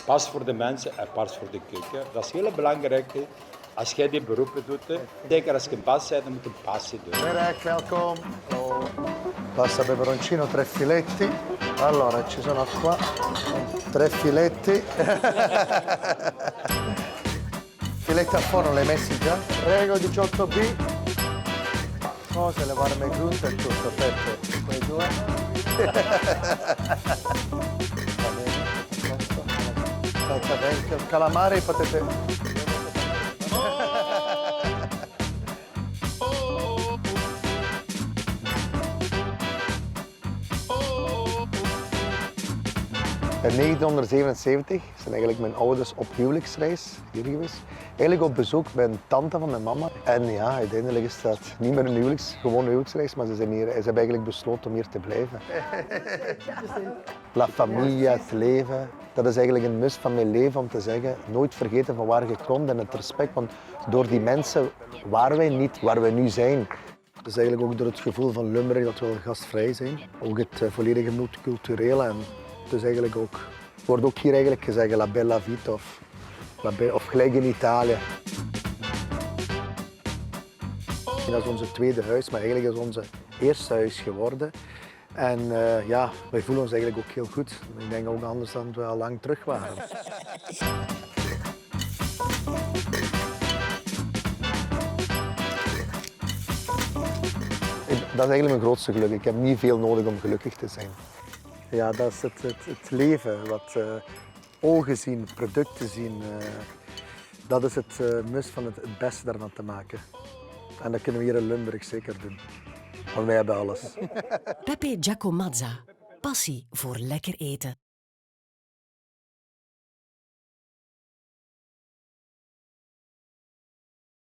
Pas voor de mensen en pas voor de keuken. Dat is heel belangrijk. Hè. Als jij die beroepen doet, hè. Zeker als je een pas bent, dan moet je een pasje doen. Mirek, welkom. Oh. Pasta peperoncino, 3 filetti. Allora, ci sono qua 3 filetti. Filetti a forno, li hai messi già? Prego, 18B. Cose, le varme giunte e tutto, perfetto. Quei due. Va bene, posto. Esattamente. Il calamari potete... In 1977 zijn eigenlijk mijn ouders op huwelijksreis hier geweest. Eigenlijk op bezoek bij een tante van mijn mama. En ja, uiteindelijk is dat niet meer een gewoon huwelijksreis, maar ze hebben eigenlijk besloten om hier te blijven. La familia, het leven. Dat is eigenlijk een must van mijn leven om te zeggen, nooit vergeten van waar je komt en het respect. Want door die mensen waren wij niet waar wij nu zijn. Dat is eigenlijk ook door het gevoel van Limburg dat we wel gastvrij zijn. Ook het volledige multiculturele. En het is eigenlijk ook, wordt ook hier eigenlijk gezegd la bella vita of gelijk in Italië. Dat is onze tweede huis, maar eigenlijk is onze eerste huis geworden. En ja, wij voelen ons eigenlijk ook heel goed. Ik denk ook anders dan we al lang terug waren. Dat is eigenlijk mijn grootste geluk. Ik heb niet veel nodig om gelukkig te zijn. Ja, dat is het leven. Wat ogen zien, producten zien. Dat is het must van het beste daarvan te maken. En dat kunnen we hier in Limburg zeker doen. Want wij hebben alles. Pepe Giacomazza. Passie voor lekker eten.